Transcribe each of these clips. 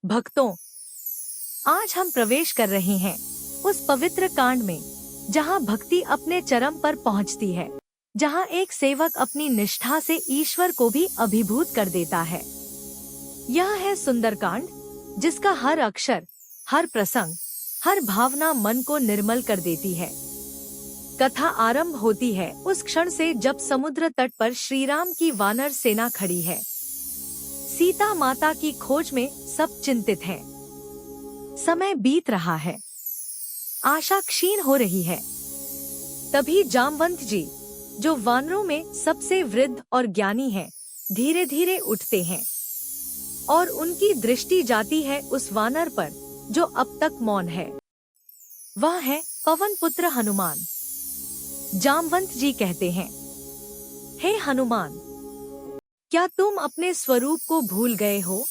भक्तों, आज हम प्रवेश कर रहे हैं उस पवित्र कांड में जहां भक्ति अपने चरम पर पहुंचती है, जहां एक सेवक अपनी निष्ठा से ईश्वर को भी अभिभूत कर देता है। यह है सुंदरकांड, जिसका हर अक्षर, हर प्रसंग, हर भावना मन को निर्मल कर देती है। कथा आरंभ होती है उस क्षण से जब समुद्र तट पर श्री राम की वानर सेना खड़ी है। सीता माता की खोज में सब चिंतित हैं। समय बीत रहा है, आशा क्षीण हो रही है। तभी जामवंत जी, जो वानरों में सबसे वृद्ध और ज्ञानी हैं, धीरे धीरे उठते हैं और उनकी दृष्टि जाती है उस वानर पर जो अब तक मौन है। वह है पवन पुत्र हनुमान। जामवंत जी कहते हैं, हे हनुमान, क्या तुम अपने स्वरूप को भूल गए हो?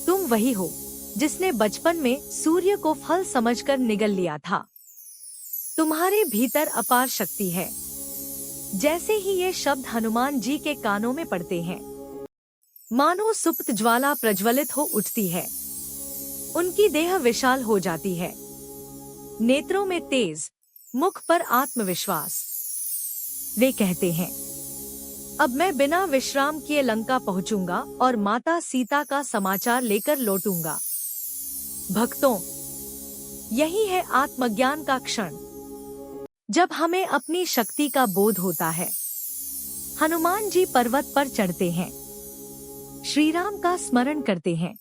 तुम वही हो जिसने बचपन में सूर्य को फल समझकर निगल लिया था। तुम्हारे भीतर अपार शक्ति है। जैसे ही ये शब्द हनुमान जी के कानों में पड़ते हैं, मानो सुप्त ज्वाला प्रज्वलित हो उठती है। उनकी देह विशाल हो जाती है, नेत्रों में तेज, मुख पर आत्मविश्वास। वे कहते हैं, अब मैं बिना विश्राम किए लंका पहुंचूंगा और माता सीता का समाचार लेकर लौटूंगा। भक्तों, यही है आत्मज्ञान का क्षण, जब हमें अपनी शक्ति का बोध होता है। हनुमान जी पर्वत पर चढ़ते हैं, श्री राम का स्मरण करते हैं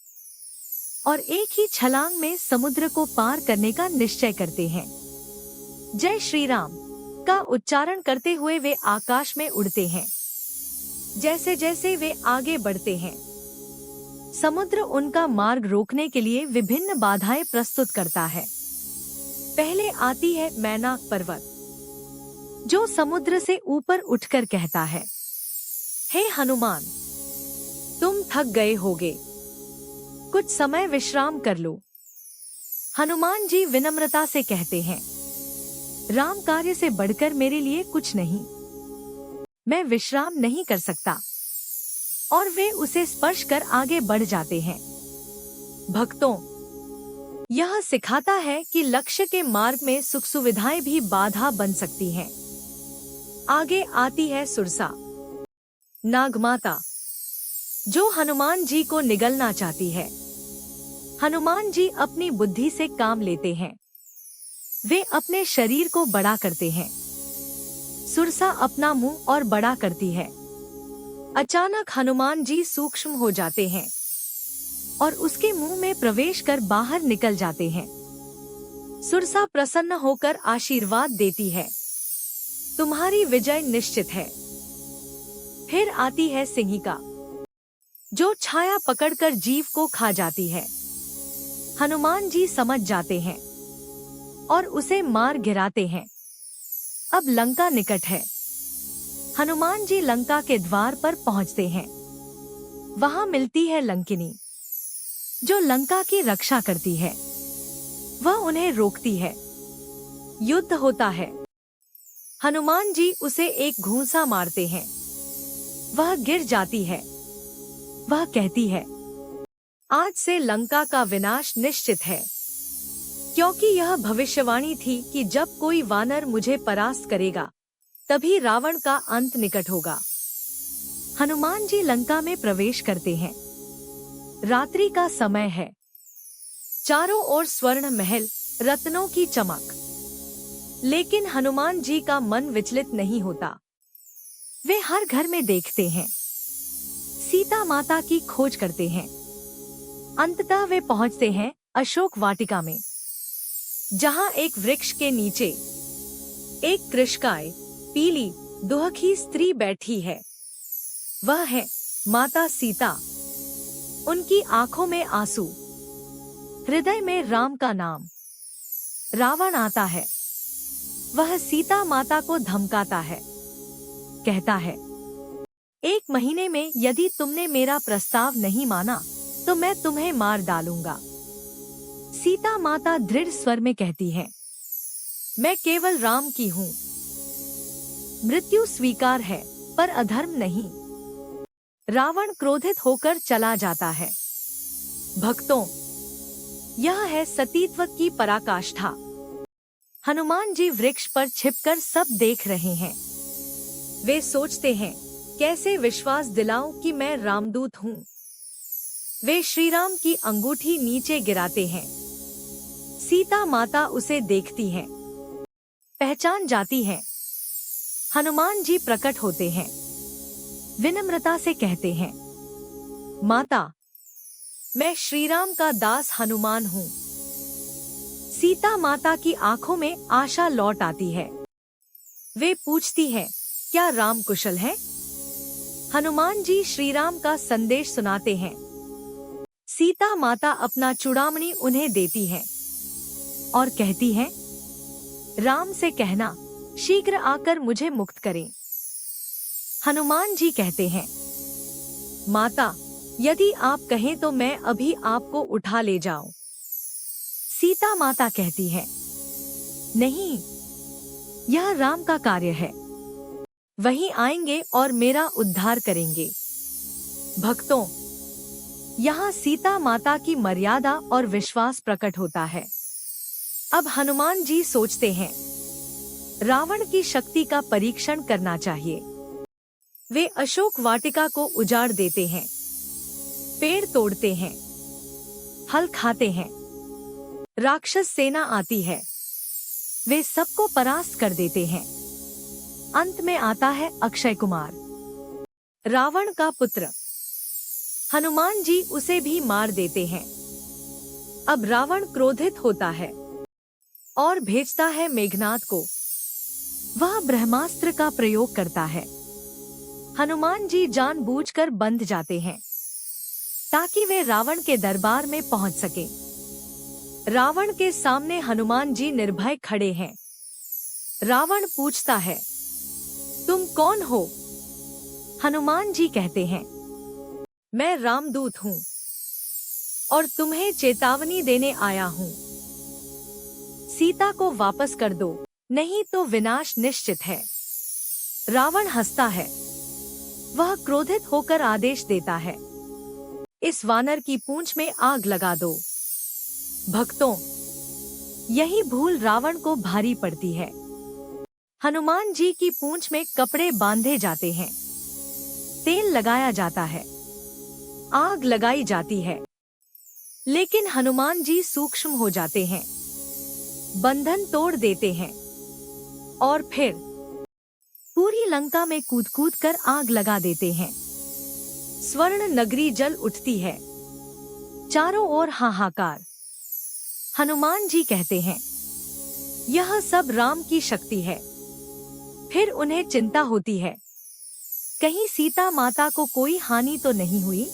और एक ही छलांग में समुद्र को पार करने का निश्चय करते हैं। जय श्री राम का उच्चारण करते हुए वे आकाश में उड़ते हैं। जैसे जैसे वे आगे बढ़ते हैं, समुद्र उनका मार्ग रोकने के लिए विभिन्न बाधाएं प्रस्तुत करता है। पहले आती है मैनाक पर्वत, जो समुद्र से ऊपर उठकर कहता है, हे हनुमान, तुम थक गए होगे, कुछ समय विश्राम कर लो। हनुमान जी विनम्रता से कहते हैं, राम कार्य से बढ़कर मेरे लिए कुछ नहीं, मैं विश्राम नहीं कर सकता। और वे उसे स्पर्श कर आगे बढ़ जाते हैं। भक्तों, यह सिखाता है कि लक्ष्य के मार्ग में सुख सुविधाएं भी बाधा बन सकती हैं। आगे आती है सुरसा, नागमाता, जो हनुमान जी को निगलना चाहती है। हनुमान जी अपनी बुद्धि से काम लेते हैं। वे अपने शरीर को बड़ा करते हैं। सुरसा अपना मुंह और बड़ा करती है। अचानक हनुमान जी सूक्ष्म हो जाते हैं और उसके मुंह में प्रवेश कर बाहर निकल जाते हैं। सुरसा प्रसन्न होकर आशीर्वाद देती है, तुम्हारी विजय निश्चित है। फिर आती है सिंहिका, जो छाया पकड़कर जीव को खा जाती है। हनुमान जी समझ जाते हैं और उसे मार गिराते हैं। अब लंका निकट है। हनुमान जी लंका के द्वार पर पहुंचते हैं। वहां मिलती है लंकिनी, जो लंका की रक्षा करती है। वह उन्हें रोकती है। युद्ध होता है। हनुमान जी उसे एक घूंसा मारते हैं। वह गिर जाती है। वह कहती है, आज से लंका का विनाश निश्चित है, क्योंकि यह भविष्यवाणी थी कि जब कोई वानर मुझे परास्त करेगा, तभी रावण का अंत निकट होगा। हनुमान जी लंका में प्रवेश करते हैं। रात्रि का समय है। चारों ओर स्वर्ण महल, रत्नों की चमक। लेकिन हनुमान जी का मन विचलित नहीं होता। वे हर घर में देखते हैं, सीता माता की खोज करते हैं। अंततः वे पहुंचते हैं अशोक वाटिका में, जहां एक वृक्ष के नीचे एक कृशकाय, पीली दुहखी स्त्री बैठी है। वह है माता सीता। उनकी आंखों में आंसू, हृदय में राम का नाम। रावण आता है। वह सीता माता को धमकाता है, कहता है, एक महीने में यदि तुमने मेरा प्रस्ताव नहीं माना तो मैं तुम्हें मार डालूंगा। सीता माता दृढ़ स्वर में कहती है, मैं केवल राम की हूँ। मृत्यु स्वीकार है पर अधर्म नहीं। रावण क्रोधित होकर चला जाता है। भक्तों, यह है सतीत्व की पराकाष्ठा। हनुमान जी वृक्ष पर छिपकर सब देख रहे हैं। वे सोचते हैं, कैसे विश्वास दिलाऊं कि मैं रामदूत हूँ। वे श्री राम की अंगूठी नीचे गिराते हैं। सीता माता उसे देखती हैं, पहचान जाती हैं। हनुमान जी प्रकट होते हैं, विनम्रता से कहते हैं, माता, मैं श्री राम का दास हनुमान हूँ। सीता माता की आंखों में आशा लौट आती है। वे पूछती है, क्या राम कुशल है? हनुमान जी श्री राम का संदेश सुनाते हैं। सीता माता अपना चूड़ामणि उन्हें देती है और कहती है, राम से कहना शीघ्र आकर मुझे मुक्त करें। हनुमान जी कहते हैं, माता, यदि आप कहें तो मैं अभी आपको उठा ले जाऊं। सीता माता कहती है, नहीं, यह राम का कार्य है। वही आएंगे और मेरा उद्धार करेंगे। भक्तों, यहाँ सीता माता की मर्यादा और विश्वास प्रकट होता है। अब हनुमान जी सोचते हैं, रावण की शक्ति का परीक्षण करना चाहिए। वे अशोक वाटिका को उजाड़ देते हैं, पेड़ तोड़ते हैं, हल खाते हैं। राक्षस सेना आती है, वे सबको परास्त कर देते हैं। अंत में आता है अक्षय कुमार, रावण का पुत्र। हनुमान जी उसे भी मार देते हैं। अब रावण क्रोधित होता है और भेजता है मेघनाद को। वह ब्रह्मास्त्र का प्रयोग करता है। हनुमान जी जानबूझकर बंध जाते हैं ताकि वे रावण के दरबार में पहुंच सके। रावण के सामने हनुमान जी निर्भय खड़े हैं। रावण पूछता है, तुम कौन हो? हनुमान जी कहते हैं, मैं रामदूत हूँ और तुम्हें चेतावनी देने आया हूँ। सीता को वापस कर दो, नहीं तो विनाश निश्चित है। रावण हंसता है। वह क्रोधित होकर आदेश देता है, इस वानर की पूंछ में आग लगा दो। भक्तों, यही भूल रावण को भारी पड़ती है। हनुमान जी की पूंछ में कपड़े बांधे जाते हैं, तेल लगाया जाता है, आग लगाई जाती है, लेकिन हनुमान जी सूक्ष्म हो जाते हैं, बंधन तोड़ देते हैं और फिर पूरी लंका में कूद कूद कर आग लगा देते हैं। स्वर्ण नगरी जल उठती है, चारों ओर हाहाकार। हनुमान जी कहते हैं, यह सब राम की शक्ति है। फिर उन्हें चिंता होती है, कहीं सीता माता को कोई हानि तो नहीं हुई।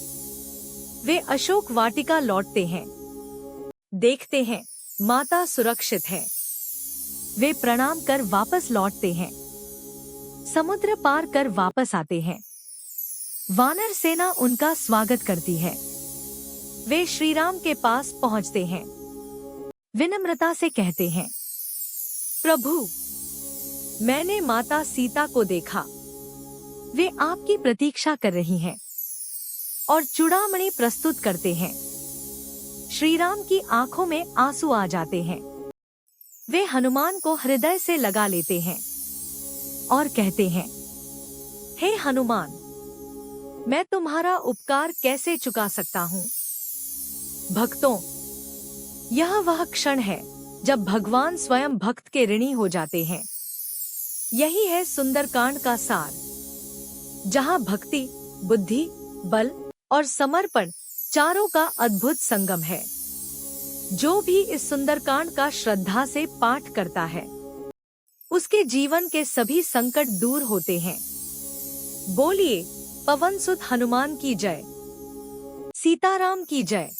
वे अशोक वाटिका लौटते हैं, देखते हैं माता सुरक्षित है। वे प्रणाम कर वापस लौटते हैं, समुद्र पार कर वापस आते हैं। वानर सेना उनका स्वागत करती है। वे श्री राम के पास पहुंचते हैं, विनम्रता से कहते हैं, प्रभु, मैंने माता सीता को देखा। वे आपकी प्रतीक्षा कर रही हैं और चूड़ामणि प्रस्तुत करते हैं। श्री राम की आंखों में आंसू आ जाते हैं। वे हनुमान को हृदय से लगा लेते हैं और कहते हैं, हे हनुमान, मैं तुम्हारा उपकार कैसे चुका सकता हूँ। भक्तों, यह वह क्षण है जब भगवान स्वयं भक्त के ऋणी हो जाते हैं। यही है सुंदरकांड का सार, जहाँ भक्ति, बुद्धि, बल और समर्पण चारों का अद्भुत संगम है। जो भी इस सुंदरकांड का श्रद्धा से पाठ करता है, उसके जीवन के सभी संकट दूर होते हैं। बोलिए पवन सुत हनुमान की जय, सीताराम की जय।